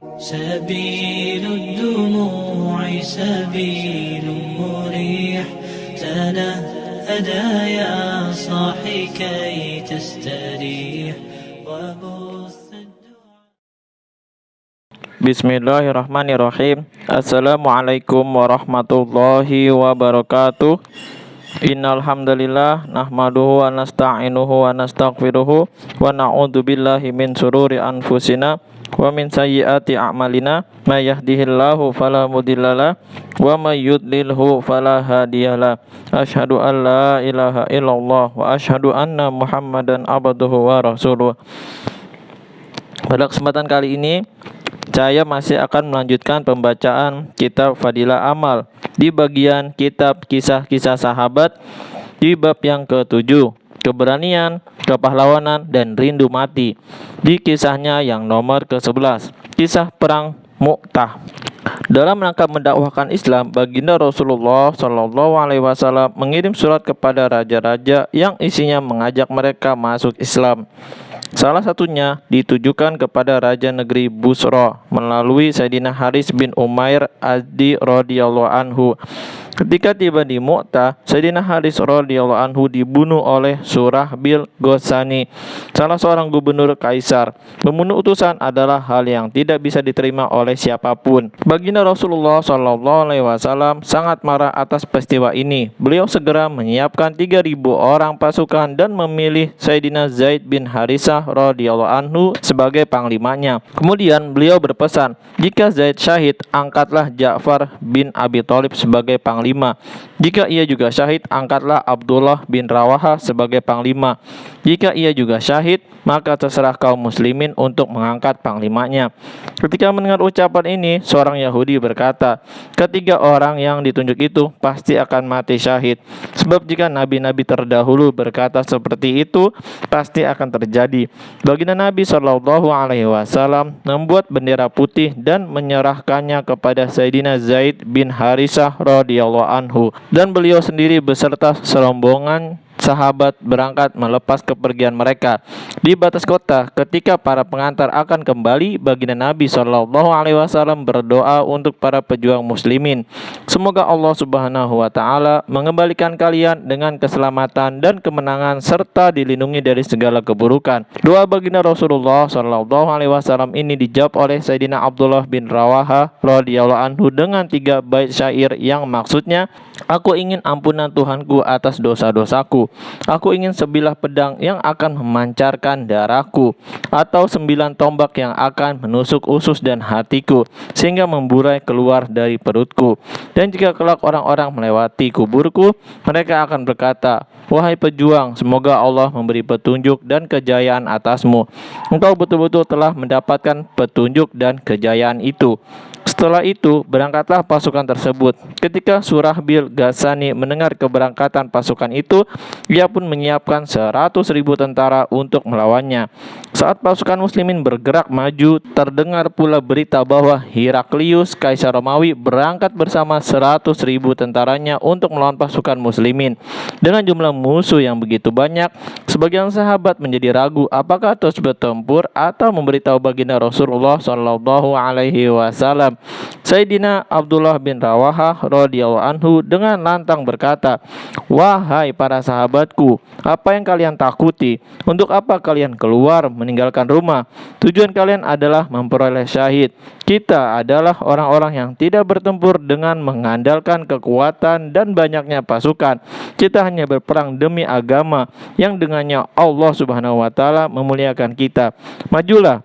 سبيل الدموع سبيل مريح تنهدى يا صاحي كي تستريح Bismillahirrahmanirrahim. Assalamualaikum warahmatullahi wabarakatuh. Innal hamdalillah nahmaduhu wa nasta'inuhu wa nastaghfiruhu wa na'udzu billahi min shururi anfusina wa min sayyiati a'malina may yahdihillahu fala mudhillalah wa may yudlilhu fala hadiyalah. Asyhadu an la ilaha illallah wa asyhadu anna Muhammadan abduhu wa rasuluh. Pada kesempatan kali ini saya masih akan melanjutkan pembacaan kitab Fadilah Amal di bagian kitab kisah-kisah sahabat di bab yang ke-7, keberanian, kepahlawanan, dan rindu mati. Di kisahnya yang nomor ke-11, kisah perang Mu'tah. Dalam rangka mendakwahkan Islam, baginda Rasulullah SAW mengirim surat kepada raja-raja yang isinya mengajak mereka masuk Islam. Salah satunya ditujukan kepada Raja Negeri Busra melalui Sayyidina Haris bin Umair Azdi radhiyallahu anhu. Ketika tiba di Mu'tah, Sayyidina Haris radhiyallahu anhu dibunuh oleh Surahbil Ghazani, salah seorang gubernur kaisar. Membunuh utusan adalah hal yang tidak bisa diterima oleh siapapun. Baginda Rasulullah SAW sangat marah atas peristiwa ini. Beliau segera menyiapkan 3.000 orang pasukan dan memilih Sayyidina Zaid bin Harisah radhiyallahu anhu sebagai panglimanya. Kemudian beliau berpesan, jika Zaid syahid, angkatlah Ja'far bin Abi Thalib sebagai panglima. Jika ia juga syahid, angkatlah Abdullah bin Rawaha sebagai panglima. Jika ia juga syahid, maka terserah kaum muslimin untuk mengangkat panglimanya. Ketika mendengar ucapan ini, seorang Yahudi berkata, ketiga orang yang ditunjuk itu pasti akan mati syahid. Sebab jika nabi-nabi terdahulu berkata seperti itu, pasti akan terjadi. Baginda Nabi SAW membuat bendera putih dan menyerahkannya kepada Sayyidina Zaid bin Harisah radhiyallahu anhu, dan beliau sendiri beserta serombongan sahabat berangkat melepas kepergian mereka. Di batas kota, ketika para pengantar akan kembali, baginda Nabi SAW berdoa untuk para pejuang muslimin. Semoga Allah Subhanahu wa Ta'ala mengembalikan kalian dengan keselamatan dan kemenangan serta dilindungi dari segala keburukan. Doa baginda Rasulullah SAW ini dijawab oleh Sayyidina Abdullah bin Rawaha radhiyallahu anhu dengan 3 bait syair yang maksudnya, aku ingin ampunan Tuhanku atas dosa-dosaku. Aku ingin sebilah pedang yang akan memancarkan darahku, atau 9 tombak yang akan menusuk usus dan hatiku sehingga memburai keluar dari perutku. Dan jika kelak orang-orang melewati kuburku, mereka akan berkata, wahai pejuang, semoga Allah memberi petunjuk dan kejayaan atasmu. Engkau betul-betul telah mendapatkan petunjuk dan kejayaan itu. Setelah itu, berangkatlah pasukan tersebut. Ketika Surahbil Ghazani mendengar keberangkatan pasukan itu, ia pun menyiapkan 100.000 tentara untuk melawannya. Saat pasukan muslimin bergerak maju, terdengar pula berita bahwa Heraklius, Kaisar Romawi, berangkat bersama 100.000 tentaranya untuk melawan pasukan muslimin. Dengan jumlah musuh yang begitu banyak, sebagian sahabat menjadi ragu apakah terus bertempur atau memberitahu baginda Rasulullah SAW. Sayyidina Abdullah bin Rawaha radhiyallahu anhu dengan lantang berkata, wahai para sahabatku, apa yang kalian takuti? Untuk apa kalian keluar meninggalkan rumah? Tujuan kalian adalah memperoleh syahid. Kita adalah orang-orang yang tidak bertempur dengan mengandalkan kekuatan dan banyaknya pasukan. Kita hanya berperang demi agama yang dengannya Allah Subhanahu wa Ta'ala memuliakan kita. Majulah.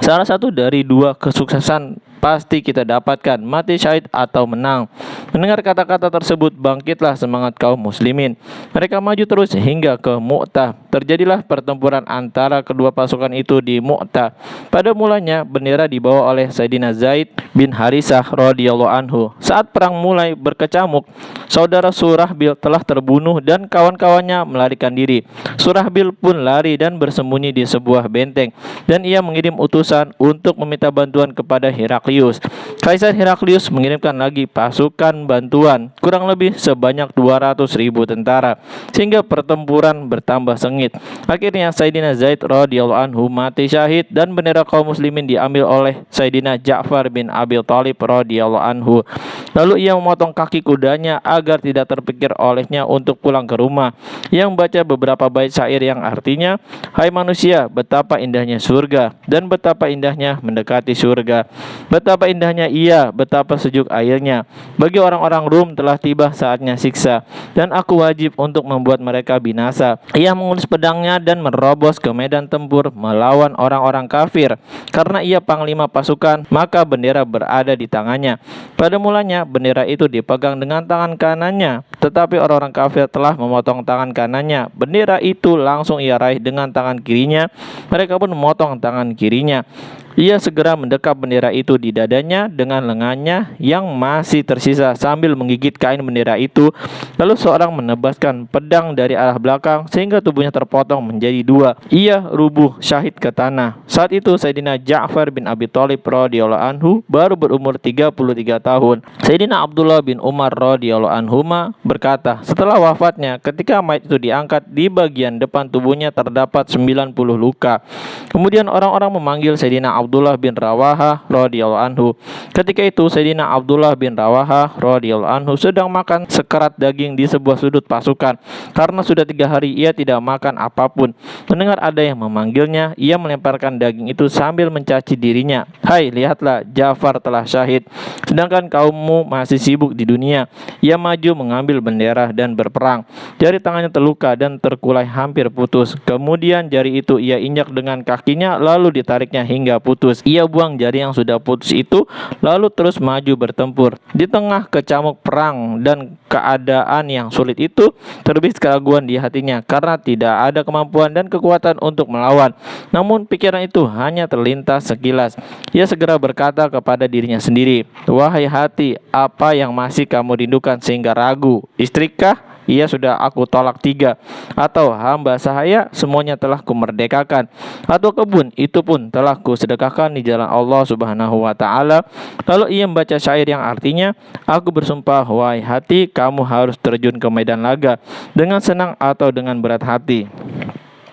Salah satu dari 2 kesuksesan pasti kita dapatkan, mati syahid atau menang. Mendengar kata-kata tersebut, bangkitlah semangat kaum muslimin. Mereka maju terus hingga ke Mu'tah. Terjadilah pertempuran antara kedua pasukan itu di Mu'tah. Pada mulanya bendera dibawa oleh Sayyidina Zaid bin Harisah radhiyallahu anhu. Saat perang mulai berkecamuk, saudara Surahbil telah terbunuh dan kawan-kawannya melarikan diri. Surahbil pun lari dan bersembunyi di sebuah benteng, dan ia mengirim utusan untuk meminta bantuan kepada Heraklius. Kaisar Heraklius mengirimkan lagi pasukan bantuan, kurang lebih sebanyak 200.000 tentara, sehingga pertempuran bertambah sengit. langit. Akhirnya Sayyidina Zaid radhiyallahu anhu mati syahid dan bendera kaum muslimin diambil oleh Sayyidina Ja'far bin Abi Thalib radhiyallahu anhu. Lalu ia memotong kaki kudanya agar tidak terpikir olehnya untuk pulang ke rumah. Ia membaca beberapa bait syair yang artinya, "Hai manusia, betapa indahnya surga dan betapa indahnya mendekati surga. Betapa indahnya ia, betapa sejuk airnya. Bagi orang-orang Rum telah tiba saatnya siksa, dan aku wajib untuk membuat mereka binasa." Ia mengulus pedangnya dan menerobos ke medan tempur melawan orang-orang kafir. Karena ia panglima pasukan, maka bendera berada di tangannya. Pada mulanya bendera itu dipegang dengan tangan kanannya, tetapi orang-orang kafir telah memotong tangan kanannya. Bendera itu langsung ia raih dengan tangan kirinya. Mereka pun memotong tangan kirinya. Ia segera mendekap bendera itu di dadanya dengan lengannya yang masih tersisa sambil menggigit kain bendera itu. Lalu seorang menebaskan pedang dari arah belakang sehingga tubuhnya terpotong menjadi dua. Ia rubuh syahid ke tanah. Saat itu Sayyidina Ja'far bin Abi Thalib radhiyallahu anhu baru berumur 33 tahun. Sayyidina Abdullah bin Umar radhiyallahu anhuma berkata, setelah wafatnya, ketika mayat itu diangkat, di bagian depan tubuhnya terdapat 90 luka. Kemudian orang-orang memanggil Sayyidina Abdullah bin Rawaha radhiyallahu anhu. Ketika itu Sayyidina Abdullah bin Rawaha radhiyallahu anhu sedang makan sekerat daging di sebuah sudut pasukan. Karena sudah 3 hari ia tidak makan apapun. Mendengar ada yang memanggilnya, ia melemparkan daging itu sambil mencaci dirinya. "Hai, lihatlah, Ja'far telah syahid, sedangkan kaummu masih sibuk di dunia." Ia maju mengambil bendera dan berperang. Jari tangannya terluka dan terkulai hampir putus. Kemudian jari itu ia injak dengan kakinya, lalu ditariknya hingga putus. Ia buang jari yang sudah putus itu, lalu terus maju bertempur. Di tengah kecamuk perang dan keadaan yang sulit itu, terbit keraguan di hatinya karena tidak ada kemampuan dan kekuatan untuk melawan. Namun pikiran itu hanya terlintas sekilas. Ia segera berkata kepada dirinya sendiri, "Wahai hati, apa yang masih kamu rindukan sehingga ragu? Istrikah? Ia sudah aku tolak 3. Atau hamba sahaya, semuanya telah kumerdekakan. Atau kebun, itu pun telah kusedekahkan di jalan Allah subhanahu wa ta'ala." Lalu ia membaca syair yang artinya, "Aku bersumpah, wahai hati, kamu harus terjun ke medan laga dengan senang atau dengan berat hati.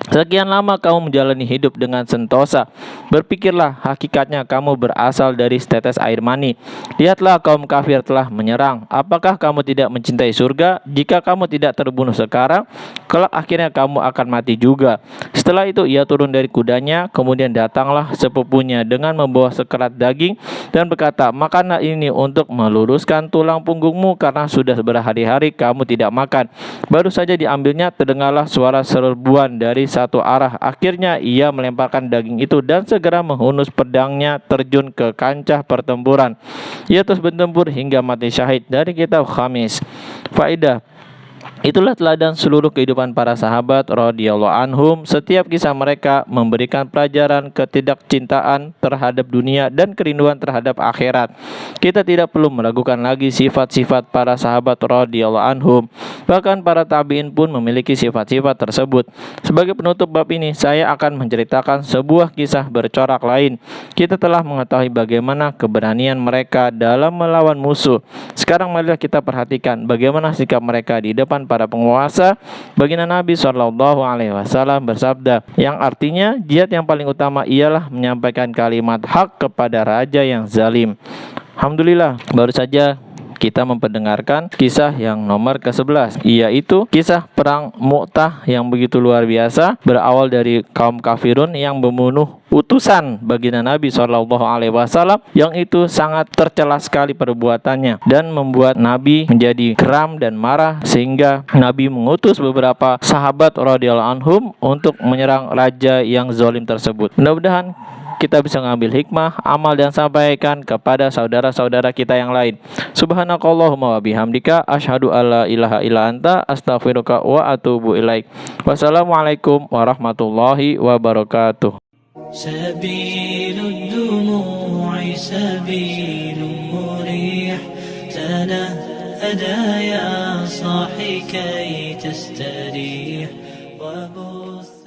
Sekian lama kamu menjalani hidup dengan sentosa. Berpikirlah, hakikatnya kamu berasal dari setetes air mani. Lihatlah, kaum kafir telah menyerang. Apakah kamu tidak mencintai surga? Jika kamu tidak terbunuh sekarang, kelak akhirnya kamu akan mati juga." Setelah itu ia turun dari kudanya. Kemudian datanglah sepupunya dengan membawa sekerat daging dan berkata, "Makanlah ini untuk meluruskan tulang punggungmu karena sudah berhari-hari kamu tidak makan." Baru saja diambilnya, terdengarlah suara serbuan dari satu arah. Akhirnya ia melemparkan daging itu dan segera menghunus pedangnya terjun ke kancah pertempuran. Ia terus bertempur hingga mati syahid. Dari kitab Khamis. Faedah: itulah teladan seluruh kehidupan para sahabat radhiyallahu anhum. Setiap kisah mereka memberikan pelajaran ketidakcintaan terhadap dunia dan kerinduan terhadap akhirat. Kita tidak perlu meragukan lagi sifat-sifat para sahabat radhiyallahu anhum. Bahkan para tabi'in pun memiliki sifat-sifat tersebut. Sebagai penutup bab ini, saya akan menceritakan sebuah kisah bercorak lain. Kita telah mengetahui bagaimana keberanian mereka dalam melawan musuh. Sekarang marilah kita perhatikan bagaimana sikap mereka di depan para penguasa. Baginda Nabi SAW bersabda, yang artinya jihad yang paling utama ialah menyampaikan kalimat hak kepada raja yang zalim. Alhamdulillah, baru saja kita memperdengarkan kisah yang nomor ke-11, yaitu kisah perang Mu'tah yang begitu luar biasa, berawal dari kaum kafirun yang membunuh utusan baginda Nabi SAW, yang itu sangat tercela sekali perbuatannya dan membuat Nabi menjadi geram dan marah, sehingga Nabi mengutus beberapa sahabat radhiyallahu anhum untuk menyerang raja yang zalim tersebut. Mudah-mudahan kita bisa mengambil hikmah, amal dan sampaikan kepada saudara-saudara kita yang lain. Subhanakallahumma wa bihamdika asyhadu alla ilaha illa anta astaghfiruka wa atubu ilaik. Wassalamualaikum warahmatullahi wabarakatuh. سبيل الدموع سبيل مريح تنهدى يا صاحي كي تستريح وبث